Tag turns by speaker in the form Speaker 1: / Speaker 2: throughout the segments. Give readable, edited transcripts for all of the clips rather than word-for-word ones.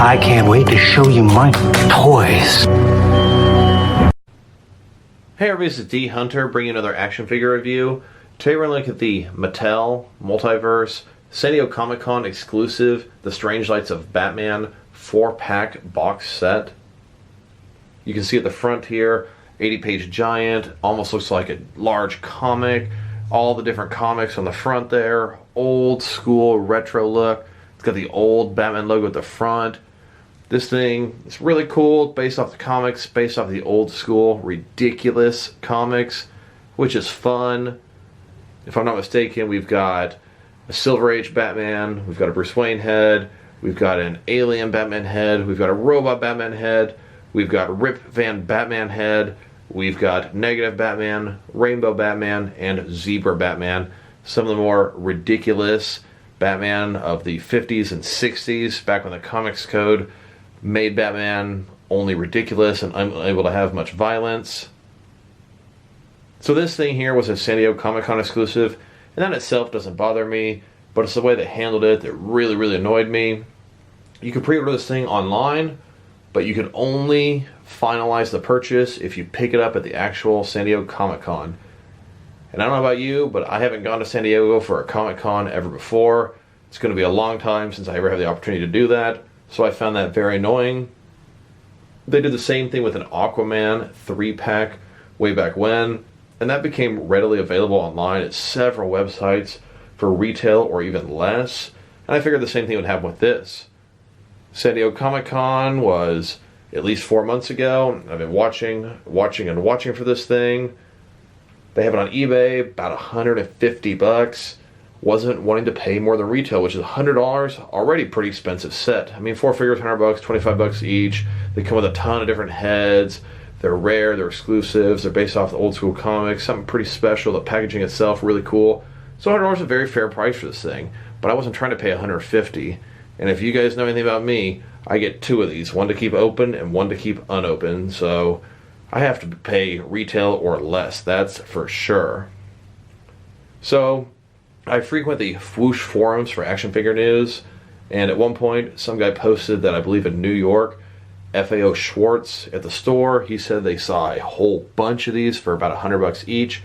Speaker 1: I can't wait to show you my toys.
Speaker 2: Hey everybody, this is D Hunter bringing another action figure review. Today we're going to look at the Mattel Multiverse San Diego Comic-Con exclusive The Strange Lights of Batman 4-pack box set. You can see at the front here, 80-page giant, almost looks like a large comic. All the different comics on the front there, old school retro look. It's got the old Batman logo at the front. This thing is really cool, based off the comics, based off the old school, ridiculous comics, which is fun. If I'm not mistaken, we've got a Silver Age Batman, we've got a Bruce Wayne head, we've got an alien Batman head, we've got a robot Batman head, we've got Rip Van Batman head, we've got Negative Batman, Rainbow Batman, and Zebra Batman. Some of the more ridiculous Batman of the 50s and 60s, back when the Comics Code made Batman only ridiculous and unable to have much violence. So this thing here was a San Diego Comic-Con exclusive, and that itself doesn't bother me, but it's the way they handled it that really annoyed me. You can pre-order this thing online, but you can only finalize the purchase if you pick it up at the actual San Diego Comic-Con. And I don't know about you, but I haven't gone to San Diego for a Comic-Con ever before. It's going to be a long time since I ever have the opportunity to do that. So I found that very annoying. They did the same thing with an Aquaman 3-pack way back when, and that became readily available online at several websites for retail or even less. And I figured the same thing would happen with this. San Diego Comic-Con was at least 4 months ago. I've been watching for this thing. They have it on eBay, about $150. Wasn't wanting to pay more than retail, which is $100, already pretty expensive set. I mean, 4 figures, $100, $25 each. They come with a ton of different heads. They're rare, they're exclusives, they're based off the old school comics, something pretty special. The packaging itself, really cool. So $100 is a very fair price for this thing, but I wasn't trying to pay $150. And if you guys know anything about me, I get 2 of these, one to keep open and one to keep unopened. So I have to pay retail or less, that's for sure. So I frequent the Whoosh forums for action figure news, and at one point some guy posted that I believe in New York, FAO Schwartz at the store, he said they saw a whole bunch of these for about $100 each,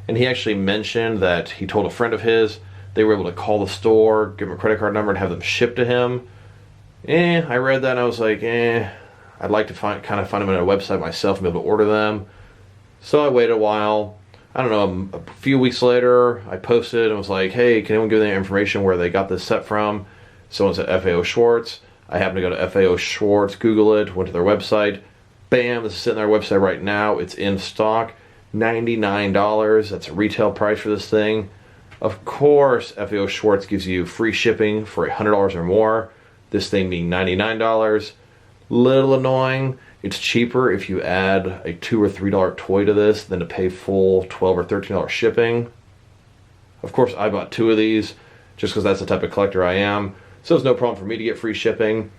Speaker 2: and he actually mentioned that he told a friend of his they were able to call the store, give him a credit card number, and have them shipped to him. I read that and I was like, I'd like to find them on a website myself and be able to order them. So I waited a while. I don't know, a few weeks later, I posted and was like, hey, can anyone give me the information where they got this set from? Someone said FAO Schwartz. I happened to go to FAO Schwartz, Google it, went to their website. Bam, this is sitting on their website right now. It's in stock, $99. That's a retail price for this thing. Of course, FAO Schwartz gives you free shipping for $100 or more. This thing being $99. Little annoying. It's cheaper if you add a $2 or $3 toy to this than to pay full $12 or $13 shipping. Of course, I bought 2 of these just because that's the type of collector I am. So it's no problem for me to get free shipping.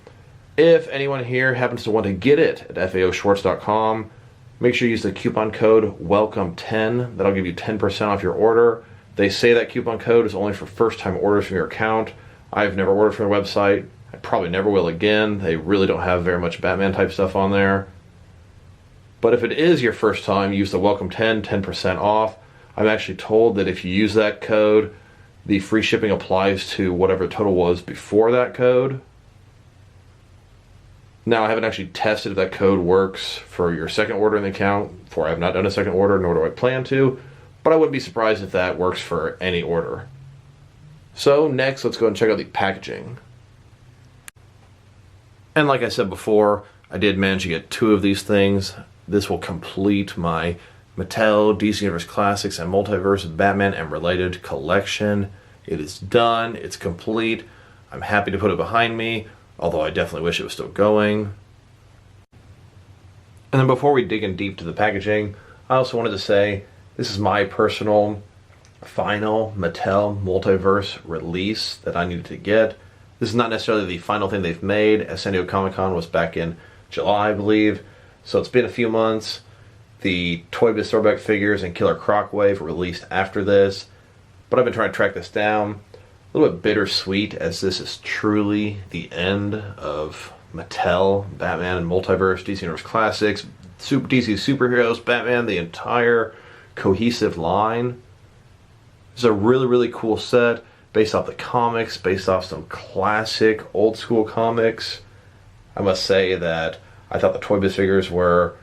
Speaker 2: If anyone here happens to want to get it at FAOschwartz.com, make sure you use the coupon code WELCOME10. That'll give you 10% off your order. They say that coupon code is only for first-time orders from your account. I've never ordered from their website. I probably never will again. They really don't have very much Batman type stuff on there. But if it is your first time, use the WELCOME10, 10% off. I'm actually told that if you use that code, the free shipping applies to whatever the total was before that code. Now, I haven't actually tested if that code works for your second order in the account, for I have not done a second order, nor do I plan to, but I wouldn't be surprised if that works for any order. So next, let's go and check out the packaging. And like I said before, I did manage to get 2 of these things. This will complete my Mattel DC Universe Classics and Multiverse Batman and related collection. It is done, it's complete. I'm happy to put it behind me, although I definitely wish it was still going. And then before we dig in deep to the packaging, I also wanted to say this is my personal final Mattel Multiverse release that I needed to get. This is not necessarily the final thing they've made, as San Diego Comic-Con was back in July, I believe. So it's been a few months. The Toy Biz Throwback figures and Killer Croc Wave were released after this, but I've been trying to track this down. A little bit bittersweet, as this is truly the end of Mattel, Batman and Multiverse, DC Universe Classics, DC Superheroes, Batman, the entire cohesive line. It's a really, really cool set, based off the comics, based off some classic old school comics. I must say that I thought the Toy Biz figures were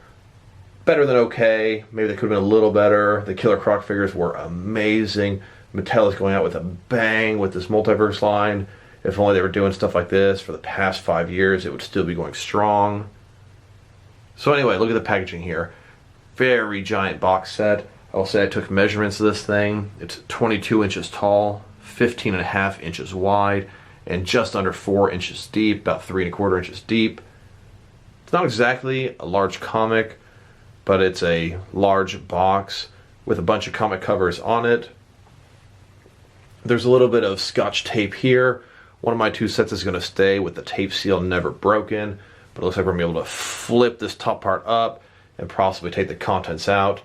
Speaker 2: better than okay. Maybe they could have been a little better. The Killer Croc figures were amazing. Mattel is going out with a bang with this Multiverse line. If only they were doing stuff like this for the past 5 years, it would still be going strong. So anyway, look at the packaging here. Very giant box set. I'll say I took measurements of this thing. It's 22 inches tall, 15.5 inches wide, and just under 4 inches deep, about 3.25 inches deep. It's not exactly a large comic, but it's a large box with a bunch of comic covers on it. There's a little bit of scotch tape here. One of my two sets is going to stay with the tape seal never broken, but it looks like we're going to be able to flip this top part up and possibly take the contents out.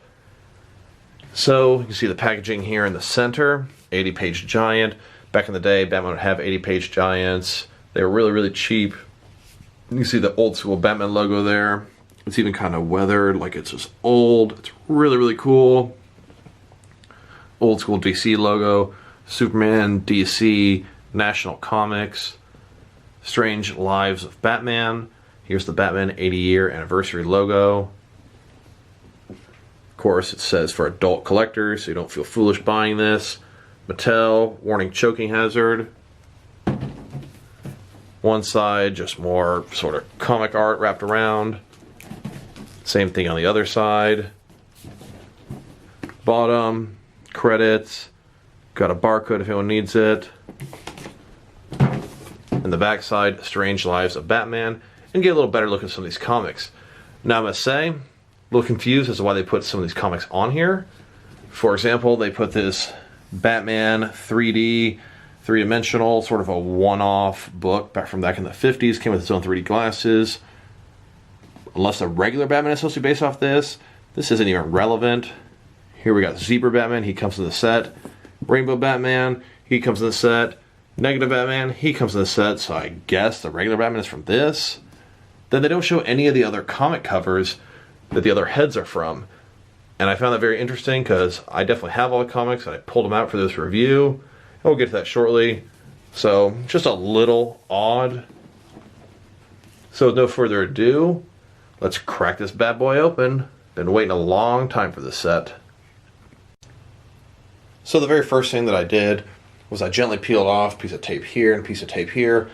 Speaker 2: So you can see the packaging here in the center, 80-page giant. Back in the day, Batman would have 80-page giants. They were really, really cheap. You can see the old school Batman logo there. It's even kind of weathered, like it's just old. It's really, really cool. Old school DC logo. Superman, DC, National Comics, Strange Lives of Batman. Here's the Batman 80-year anniversary logo. Of course, it says for adult collectors, so you don't feel foolish buying this. Mattel, warning choking hazard. One side, just more sort of comic art wrapped around. Same thing on the other side. Bottom, credits. Got a barcode if anyone needs it. And the back side, Strange Lives of Batman. And get a little better look at some of these comics. Now I must say, a little confused as to why they put some of these comics on here. For example, they put this Batman 3D, three-dimensional, sort of a one-off book back in the 50s. Came with its own 3D glasses. Unless a regular Batman is supposed to be based off this isn't even relevant. Here we got Zebra Batman, he comes in the set. Rainbow Batman, he comes in the set. Negative Batman, he comes in the set, so I guess the regular Batman is from this. Then they don't show any of the other comic covers that the other heads are from. And I found that very interesting because I definitely have all the comics and I pulled them out for this review. And we'll get to that shortly. So, just a little odd. So with no further ado, let's crack this bad boy open. Been waiting a long time for this set. So the very first thing that I did was I gently peeled off a piece of tape here and a piece of tape here.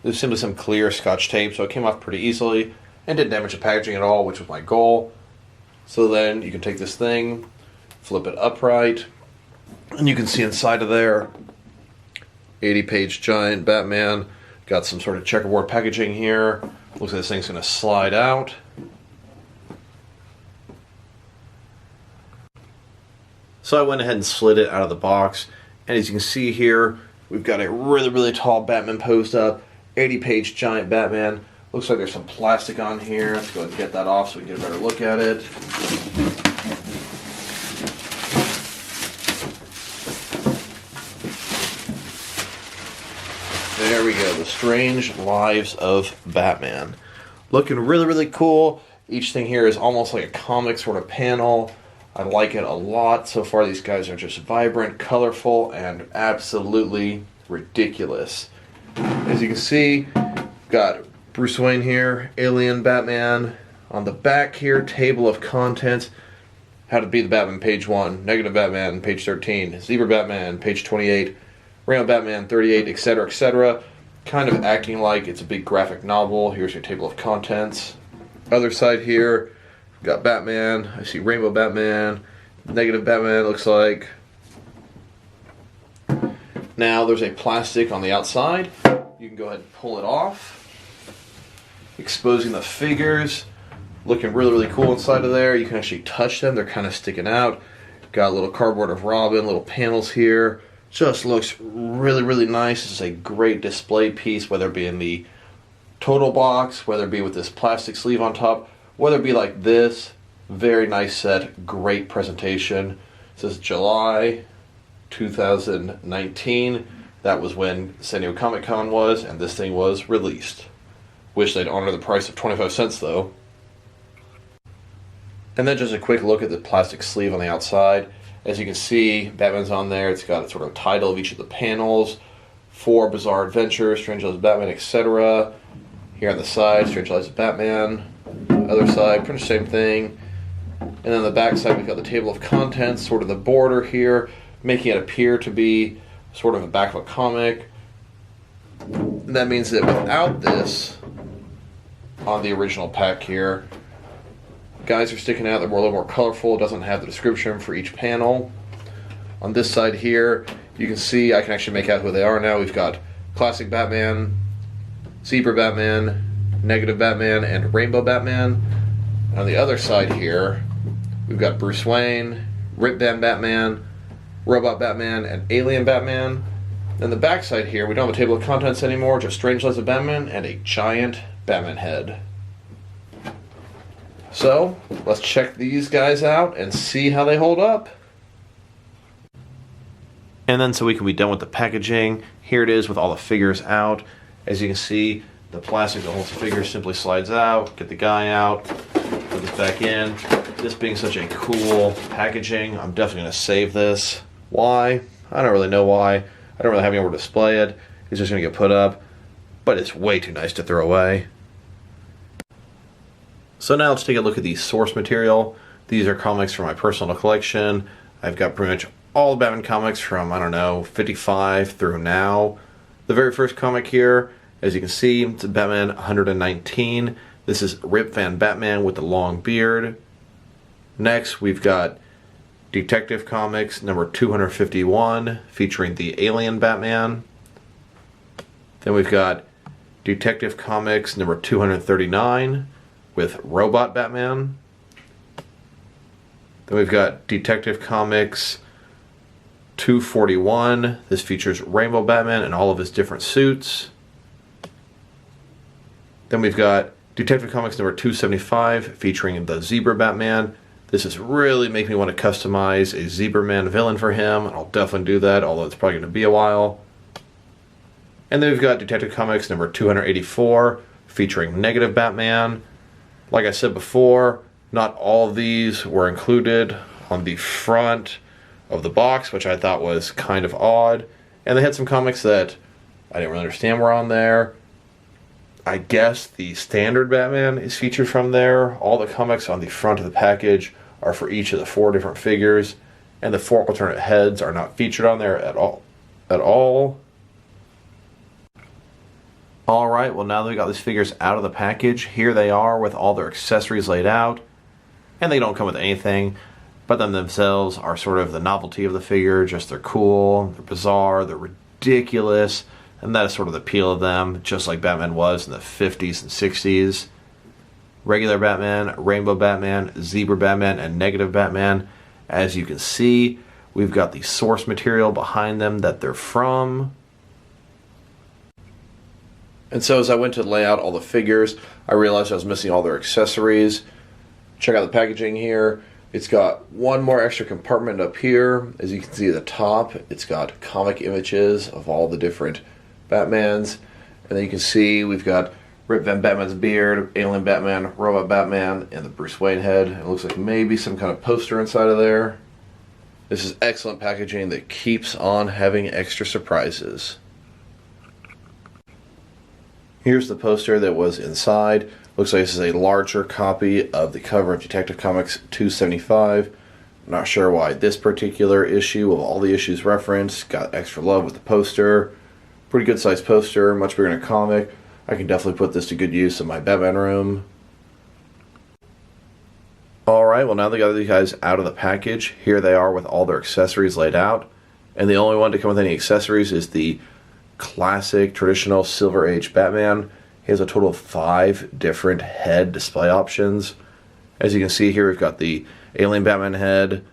Speaker 2: There's simply some clear scotch tape, so it came off pretty easily and didn't damage the packaging at all, which was my goal. So then you can take this thing, flip it upright, and you can see inside of there, 80-page giant Batman. Got some sort of checkerboard packaging here. Looks like this thing's going to slide out. So I went ahead and slid it out of the box, and as you can see here, we've got a really, really tall Batman posed up, 80-page giant Batman. Looks like there's some plastic on here. Let's go ahead and get that off so we can get a better look at it. There we go, the Strange Lives of Batman. Looking really, really cool. Each thing here is almost like a comic sort of panel. I like it a lot. So far, these guys are just vibrant, colorful, and absolutely ridiculous. As you can see, got Bruce Wayne here, Alien Batman. On the back here, table of contents. How to Be the Batman, page 1. Negative Batman, page 13. Zebra Batman, page 28. Rainbow Batman, 38, etc., etc. Kind of acting like it's a big graphic novel. Here's your table of contents. Other side here, got Batman. I see Rainbow Batman. Negative Batman, looks like. Now, there's a plastic on the outside. You can go ahead and pull it off. Exposing the figures. Looking really, really cool inside of there. You can actually touch them. They're kind of sticking out. Got a little cardboard of Robin, little panels here. Just looks really, really nice. This is a great display piece, whether it be in the total box, whether it be with this plastic sleeve on top, whether it be like this. Very nice set, great presentation. This is July 2019. That was when San Diego Comic-Con was, and this thing was released. Wish they'd honor the price of 25 cents though. And then just a quick look at the plastic sleeve on the outside. As you can see, Batman's on there. It's got a sort of title of each of the panels. 4 Bizarre Adventures, Strange Lives of Batman, etc. Here on the side, Strange Lives of Batman. Other side, pretty much same thing. And then on the back side, we've got the table of contents, sort of the border here, making it appear to be sort of the back of a comic. And that means that without this, on the original pack here, guys are sticking out. They're a little more colorful. It doesn't have the description for each panel. On this side here, you can see I can actually make out who they are now. We've got Classic Batman, Zebra Batman, Negative Batman, and Rainbow Batman. And on the other side here, we've got Bruce Wayne, Rip Van Batman, Robot Batman, and Alien Batman. Then the back side here, we don't have a table of contents anymore, just Strange Lives of Batman and a giant Batman head. So, let's check these guys out and see how they hold up. And then so we can be done with the packaging, here it is with all the figures out. As you can see, the plastic that holds the figure simply slides out. Get the guy out, put this back in. This being such a cool packaging, I'm definitely going to save this. Why? I don't really know why. I don't really have anywhere to display it. It's just going to get put up. But it's way too nice to throw away. So now let's take a look at the source material. These are comics from my personal collection. I've got pretty much all the Batman comics from, I don't know, 55 through now. The very first comic here, as you can see, it's Batman 119. This is Rip Van Batman with the long beard. Next, we've got Detective Comics number 251, featuring the Alien Batman. Then we've got Detective Comics number 239 with Robot Batman. Then we've got Detective Comics 241. This features Rainbow Batman in all of his different suits. Then we've got Detective Comics number 275 featuring the Zebra Batman. This is really making me want to customize a Zebra Man villain for him. I'll definitely do that, although it's probably going to be a while. And then we've got Detective Comics number 284 featuring Negative Batman. Like I said before, not all of these were included on the front of the box, which I thought was kind of odd. And they had some comics that I didn't really understand were on there. I guess the standard Batman is featured from there. All the comics on the front of the package are for each of the 4 different figures, and the 4 alternate heads are not featured on there at all. Alright, well now that we got these figures out of the package, here they are with all their accessories laid out. And they don't come with anything, but them themselves are sort of the novelty of the figure. Just they're cool, they're bizarre, they're ridiculous, and that is sort of the appeal of them, just like Batman was in the 50s and 60s. Regular Batman, Rainbow Batman, Zebra Batman, and Negative Batman. As you can see, we've got the source material behind them that they're from. And so as I went to lay out all the figures, I realized I was missing all their accessories. Check out the packaging here. It's got one more extra compartment up here. As you can see at the top, it's got comic images of all the different Batmans. And then you can see we've got Rip Van Batman's beard, Alien Batman, Robot Batman, and the Bruce Wayne head. It looks like maybe some kind of poster inside of there. This is excellent packaging that keeps on having extra surprises. Here's the poster that was inside. Looks like this is a larger copy of the cover of Detective Comics 275. I'm not sure why this particular issue of all the issues referenced got extra love with the poster. Pretty good sized poster, much bigger than a comic. I can definitely put this to good use in my Batman room. Alright, well now they got these guys out of the package. Here they are with all their accessories laid out. And the only one to come with any accessories is the classic traditional Silver Age Batman. He has a total of 5 different head display options. As you can see here, we've got the Alien Batman head,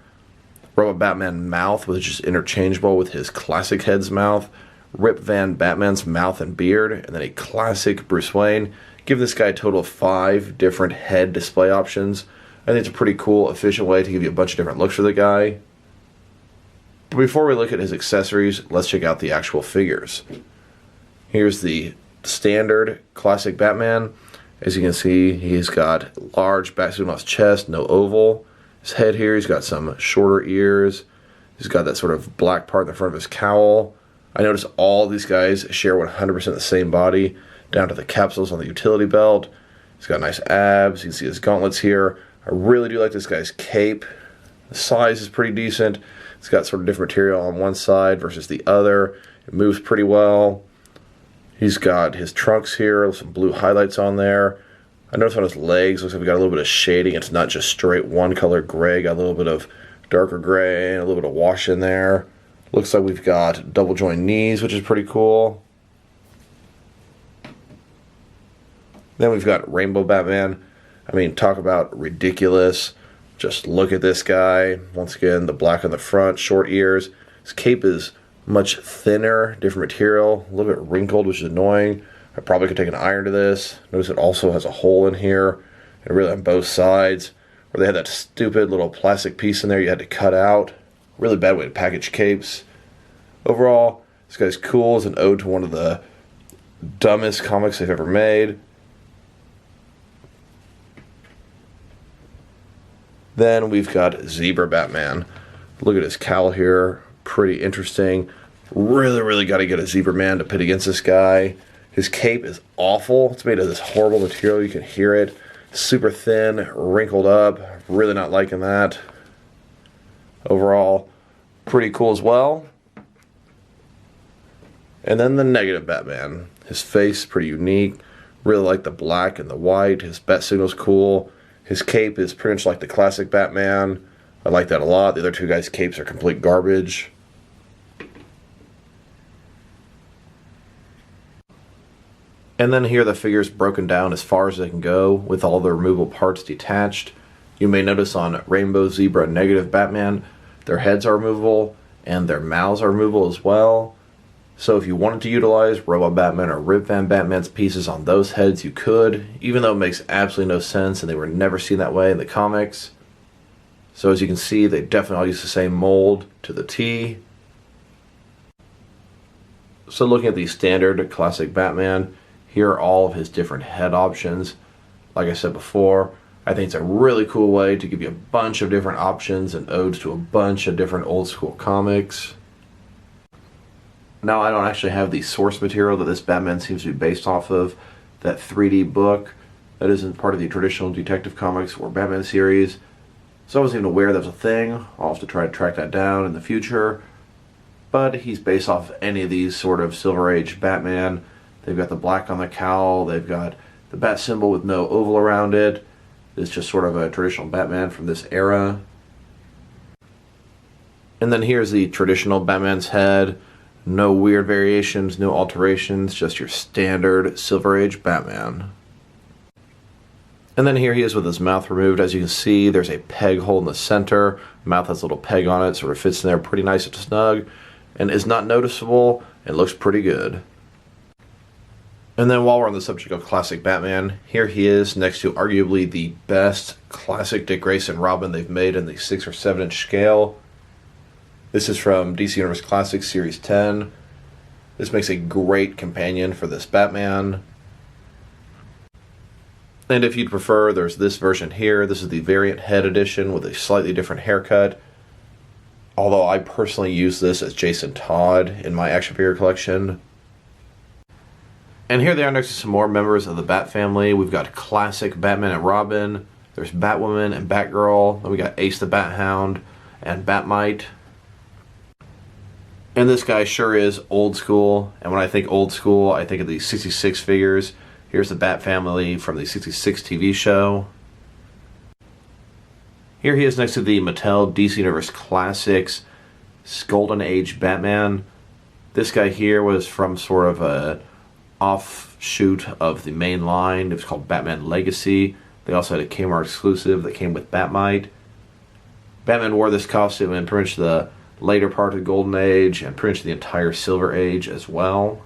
Speaker 2: Robot Batman mouth, which is interchangeable with his classic head's mouth, Rip Van Batman's mouth and beard, and then a classic Bruce Wayne. Give this guy a total of 5 different head display options. I think it's a pretty cool, efficient way to give you a bunch of different looks for the guy. But before we look at his accessories, let's check out the actual figures. Here's the standard classic Batman. As you can see, he's got large back suit on his chest, no oval. His head here, he's got some shorter ears. He's got that sort of black part in the front of his cowl. I notice all these guys share 100% the same body, down to the capsules on the utility belt. He's got nice abs. You can see his gauntlets here. I really do like this guy's cape. The size is pretty decent. It's got sort of different material on one side versus the other. It moves pretty well. He's got his trunks here, with some blue highlights on there. I noticed on his legs, looks like we got a little bit of shading. It's not just straight one color gray. Got a little bit of darker gray and a little bit of wash in there. Looks like we've got double joint knees, which is pretty cool. Then we've got Rainbow Batman. I mean, talk about ridiculous. Just look at this guy. Once again, the black on the front, short ears. His cape is much thinner, different material, a little bit wrinkled, which is annoying. I probably could take an iron to this. Notice it also has a hole in here, and really on both sides, where they had that stupid little plastic piece in there you had to cut out. Really bad way to package capes. Overall, this guy's cool. It's an ode to one of the dumbest comics they've ever made. Then we've got Zebra Batman. Look at his cowl here. Pretty interesting. Really got to get a Zebra Man to pit against this guy. His cape is awful. It's made of this horrible material. You can hear it. Super thin, wrinkled up. Really not liking that. Overall, pretty cool as well. And then the negative Batman. His face, pretty unique. Really like the black and the white. His bat signal's cool. His cape is pretty much like the classic Batman. I like that a lot. The other two guys' capes are complete garbage. And then here the figures broken down as far as they can go with all the removable parts detached. You may notice on Rainbow, Zebra, and Negative Batman, their heads are removable and their mouths are removable as well. So if you wanted to utilize Robot Batman or Rip Van Batman's pieces on those heads, you could, even though it makes absolutely no sense and they were never seen that way in the comics. So as you can see, they definitely all use the same mold to the T. So looking at the standard classic Batman, here are all of his different head options. Like I said before, I think it's a really cool way to give you a bunch of different options and odes to a bunch of different old school comics. Now, I don't actually have the source material that this Batman seems to be based off of, that 3D book that isn't part of the traditional Detective Comics or Batman series. So I wasn't even aware that was a thing. I'll have to try to track that down in the future. But he's based off any of these sort of Silver Age Batman. They've got the black on the cowl, they've got the bat symbol with no oval around it. It's just sort of a traditional Batman from this era. And then here's the traditional Batman's head. No weird variations, no alterations, just your standard Silver Age Batman. And then here he is with his mouth removed. As you can see, there's a peg hole in the center. Mouth has a little peg on it, sort of fits in there pretty nice and snug, and is not noticeable, and looks pretty good. And then while we're on the subject of classic Batman, here he is next to arguably the best classic Dick Grayson Robin they've made in the 6 or 7 inch scale. This is from DC Universe Classics Series 10. This makes a great companion for this Batman. And if you'd prefer, there's this version here. This is the variant head edition with a slightly different haircut. Although I personally use this as Jason Todd in my action figure collection. And here they are next to some more members of the Bat family. We've got classic Batman and Robin. There's Batwoman and Batgirl. Then we got Ace the Bat Hound and Batmite. And this guy sure is old school. And when I think old school, I think of the 66 figures. Here's the Bat family from the 66 TV show. Here he is next to the Mattel DC Universe Classics Golden Age Batman. This guy here was from sort of a offshoot of the main line. It was called Batman Legacy. They also had a Kmart exclusive that came with Batmite. Batman wore this costume in pretty much the later part of the Golden Age and pretty much the entire Silver Age as well.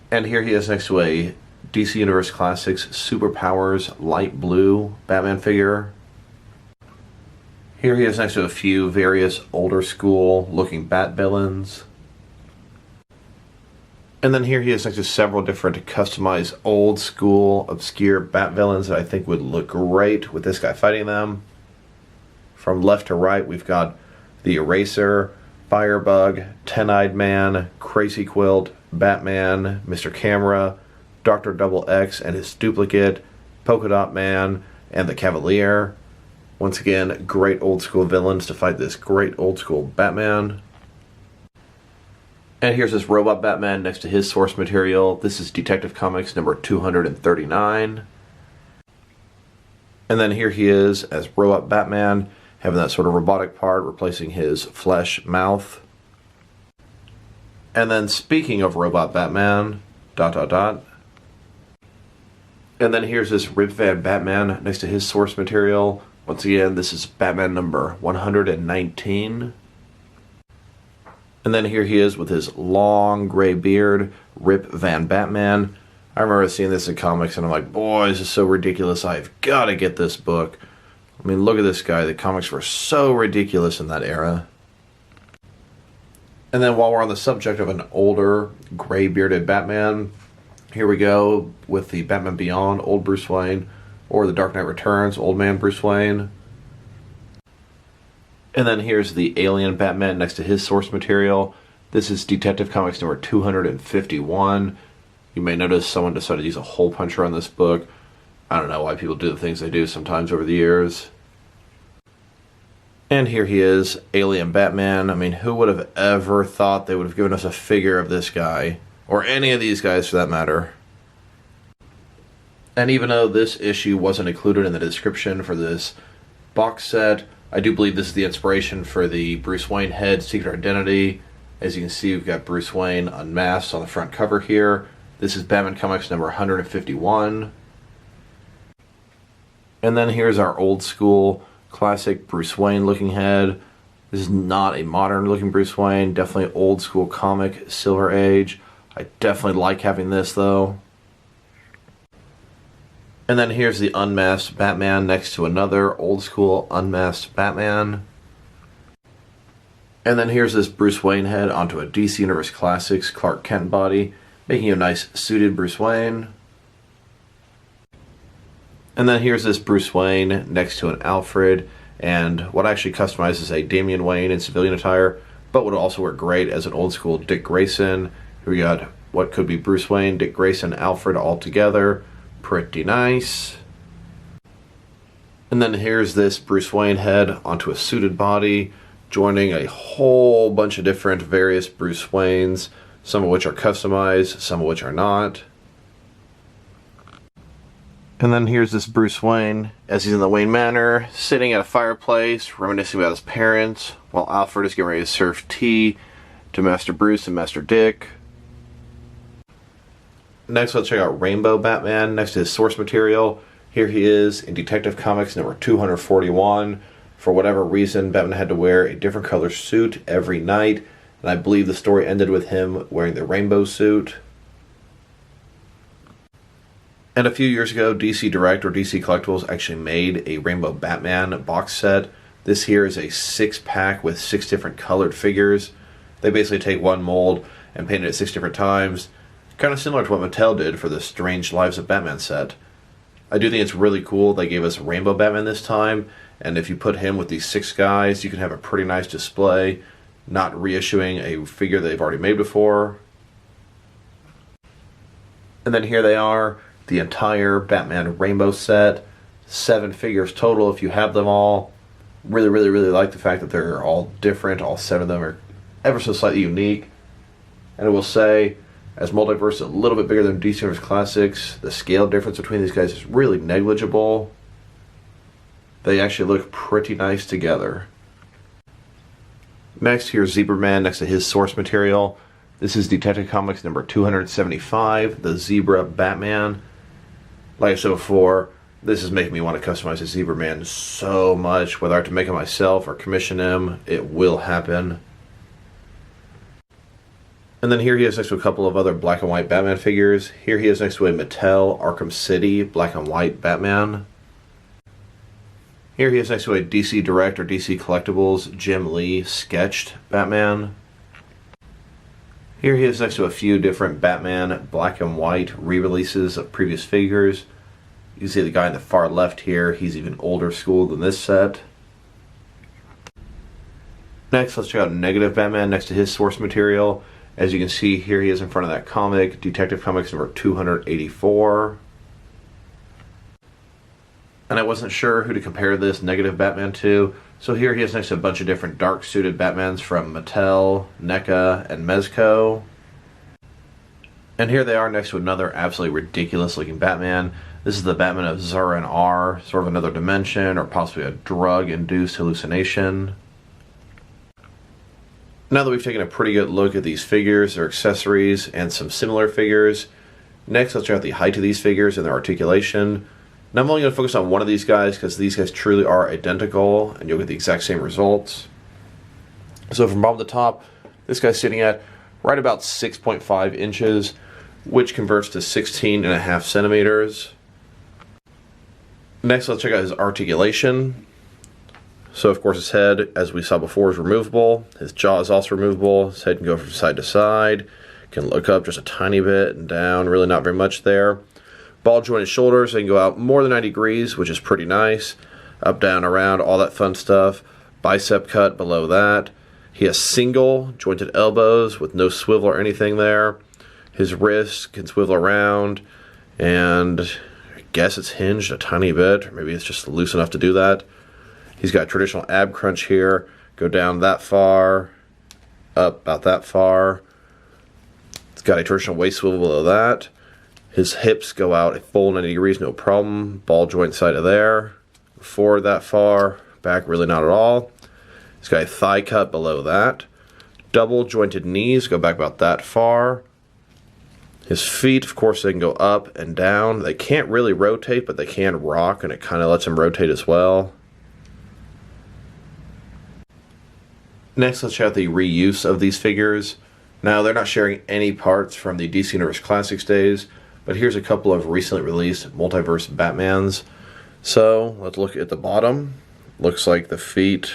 Speaker 2: And here he is next to a DC Universe Classics Superpowers light blue Batman figure. Here he is next to a few various older school looking Bat villains. And then here he is next to several different customized old school obscure Bat villains that I think would look great with this guy fighting them. From left to right we've got the Eraser, Firebug, Ten-Eyed Man, Crazy Quilt, Batman, Mr. Camera, Dr. Double X and his duplicate, Polka Dot Man, and the Cavalier. Once again, great old school villains to fight this great old school Batman. And here's this robot Batman next to his source material. This is Detective Comics number 239. And then here he is as Robot Batman, having that sort of robotic part replacing his flesh mouth. And then speaking of Robot Batman, ... And then here's this Rip Van Batman next to his source material. Once again, this is Batman number 119. And then here he is with his long gray beard, Rip Van Batman. I remember seeing this in comics and I'm like, boy, this is so ridiculous. I've got to get this book. I mean, look at this guy. The comics were so ridiculous in that era. And then while we're on the subject of an older, gray-bearded Batman, here we go with the Batman Beyond, Old Bruce Wayne, or The Dark Knight Returns, Old Man Bruce Wayne. And then here's the Alien Batman next to his source material. This is Detective Comics number 251. You may notice someone decided to use a hole puncher on this book. I don't know why people do the things they do sometimes over the years. And here he is, Alien Batman. I mean, who would have ever thought they would have given us a figure of this guy? Or any of these guys for that matter. And even though this issue wasn't included in the description for this box set, I do believe this is the inspiration for the Bruce Wayne head Secret Identity. As you can see, we've got Bruce Wayne unmasked on the front cover here. This is Batman Comics number 151. And then here's our old school classic Bruce Wayne looking head. This is not a modern looking Bruce Wayne, definitely old school comic, Silver Age. I definitely like having this though. And then here's the Unmasked Batman next to another old school Unmasked Batman. And then here's this Bruce Wayne head onto a DC Universe Classics Clark Kent body, making a nice suited Bruce Wayne. And then here's this Bruce Wayne next to an Alfred, and what I actually customized is a Damian Wayne in civilian attire, but would also work great as an old school Dick Grayson. Here we got what could be Bruce Wayne, Dick Grayson, Alfred all together. Pretty nice. And then here's this Bruce Wayne head onto a suited body, joining a whole bunch of different various Bruce Waynes, some of which are customized, some of which are not. And then here's this Bruce Wayne as he's in the Wayne Manor, sitting at a fireplace, reminiscing about his parents, while Alfred is getting ready to serve tea to Master Bruce and Master Dick. Next, let's check out Rainbow Batman next to his source material. Here he is in Detective Comics number 241. For whatever reason, Batman had to wear a different color suit every night, and I believe the story ended with him wearing the rainbow suit. And a few years ago, DC Direct or DC Collectibles actually made a Rainbow Batman box set. This here is a 6-pack with 6 different colored figures. They basically take one mold and paint it 6 different times. Kind of similar to what Mattel did for the Strange Lives of Batman set. I do think it's really cool they gave us Rainbow Batman this time, and if you put him with these 6 guys, you can have a pretty nice display, not reissuing a figure they've already made before. And then here they are, the entire Batman Rainbow set, 7 figures total if you have them all. Really like the fact that they're all different, all 7 of them are ever so slightly unique. And I will say, as Multiverse is a little bit bigger than DC Universe Classics, the scale difference between these guys is really negligible. They actually look pretty nice together. Next, here's Zebra Man next to his source material. This is Detective Comics number 275, the Zebra Batman. Like I said before, this is making me want to customize the Zebra Man so much. Whether I have to make it myself or commission him, it will happen. And then here he is next to a couple of other black and white Batman figures. Here he is next to a Mattel Arkham City black and white Batman. Here he is next to a DC Direct or DC Collectibles Jim Lee sketched Batman. Here he is next to a few different Batman black and white re-releases of previous figures. You can see the guy in the far left here, he's even older school than this set. Next, let's check out Negative Batman next to his source material. As you can see, here he is in front of that comic, Detective Comics number 284. And I wasn't sure who to compare this Negative Batman to, so here he is next to a bunch of different dark suited Batmans from Mattel, NECA, and Mezco. And here they are next to another absolutely ridiculous looking Batman. This is the Batman of Zura and R, sort of another dimension or possibly a drug-induced hallucination. Now that we've taken a pretty good look at these figures, their accessories, and some similar figures, next let's check out the height of these figures and their articulation. Now I'm only going to focus on one of these guys because these guys truly are identical and you'll get the exact same results. So from bottom to top, this guy's sitting at right about 6.5 inches, which converts to 16.5 centimeters. Next, let's check out his articulation. So of course his head, as we saw before, is removable. His jaw is also removable. His head can go from side to side. Can look up just a tiny bit and down, really not very much there. Ball jointed shoulders, they can go out more than 90 degrees, which is pretty nice. Up, down, around, all that fun stuff. Bicep cut below that. He has single jointed elbows with no swivel or anything there. His wrists can swivel around, and I guess it's hinged a tiny bit, or maybe it's just loose enough to do that. He's got a traditional ab crunch here, go down that far, up about that far. It's got a traditional waist swivel below that. His hips go out a full 90 degrees, no problem. Ball joint side of there. Forward that far, back really not at all. He's got a thigh cut below that. Double jointed knees go back about that far. His feet, of course, they can go up and down. They can't really rotate, but they can rock, and it kind of lets him rotate as well. Next, let's check out the reuse of these figures. Now, they're not sharing any parts from the DC Universe Classics days, but here's a couple of recently released Multiverse Batmans. So, let's look at the bottom. Looks like the feet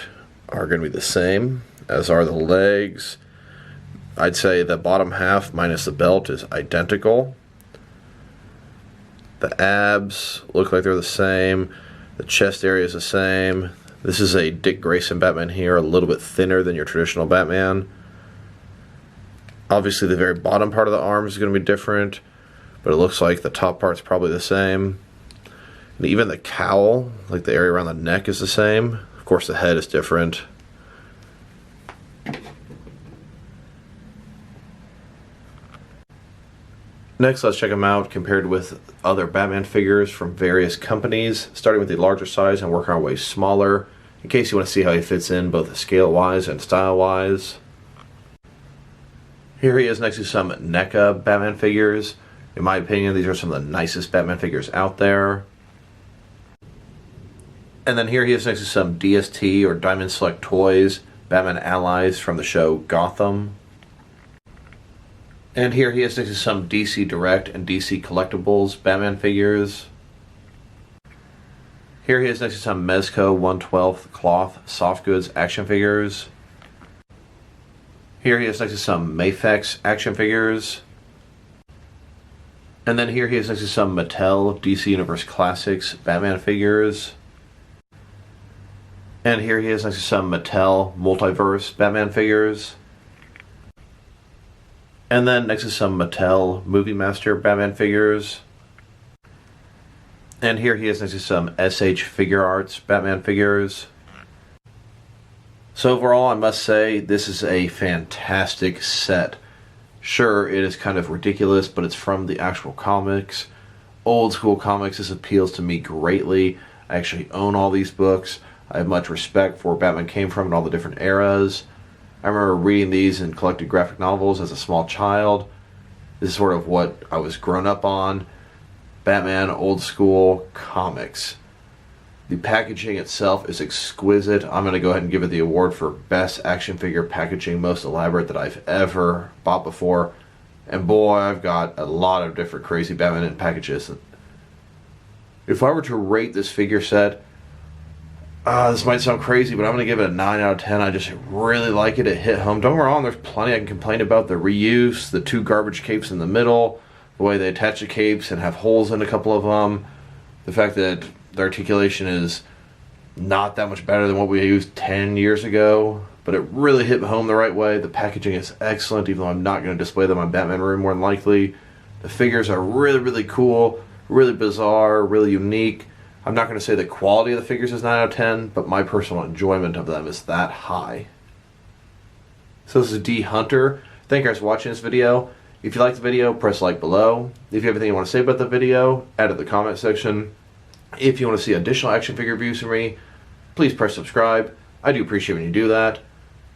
Speaker 2: are going to be the same, as are the legs. I'd say the bottom half minus the belt is identical. The abs look like they're the same. The chest area is the same. This is a Dick Grayson Batman here, a little bit thinner than your traditional Batman. Obviously the very bottom part of the arm is going to be different, but it looks like the top part's probably the same. And even the cowl, like the area around the neck, is the same. Of course the head is different. Next, let's check them out compared with other Batman figures from various companies, starting with the larger size and working our way smaller, in case you want to see how he fits in both scale-wise and style-wise. Here he is next to some NECA Batman figures. In my opinion, these are some of the nicest Batman figures out there. And then here he is next to some DST or Diamond Select Toys Batman allies from the show Gotham. And here he is next to some DC Direct and DC Collectibles Batman figures. Here he is next to some Mezco 1/12 cloth soft goods action figures. Here he is next to some Mafex action figures. And then here he is next to some Mattel DC Universe Classics Batman figures. And here he is next to some Mattel Multiverse Batman figures. And then next to some Mattel Movie Master Batman figures. And here he is next to some SH Figure Arts Batman figures. So overall, I must say, this is a fantastic set. Sure, it is kind of ridiculous, but it's from the actual comics. Old school comics, this appeals to me greatly. I actually own all these books. I have much respect for where Batman came from and all the different eras. I remember reading these in collected graphic novels as a small child. This is sort of what I was grown up on. Batman old school comics. The packaging itself is exquisite. I'm going to go ahead and give it the award for best action figure packaging, most elaborate that I've ever bought before. And boy, I've got a lot of different crazy Batman in packages. If I were to rate this figure set, This might sound crazy, but I'm going to give it a 9 out of 10. I just really like it. It hit home. Don't get me wrong, there's plenty I can complain about. The reuse, the 2 garbage capes in the middle, the way they attach the capes and have holes in a couple of them, the fact that the articulation is not that much better than what we used 10 years ago, but it really hit home the right way. The packaging is excellent, even though I'm not going to display them in my Batman room more than likely. The figures are really, really cool, really bizarre, really unique. I'm not going to say the quality of the figures is 9 out of 10, but my personal enjoyment of them is that high. So this is D Hunter. Thank you guys for watching this video. If you liked the video, press like below. If you have anything you want to say about the video, add it in the comment section. If you want to see additional action figure reviews from me, please press subscribe. I do appreciate when you do that.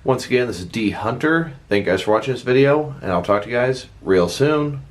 Speaker 2: Once again, this is D Hunter. Thank you guys for watching this video, and I'll talk to you guys real soon.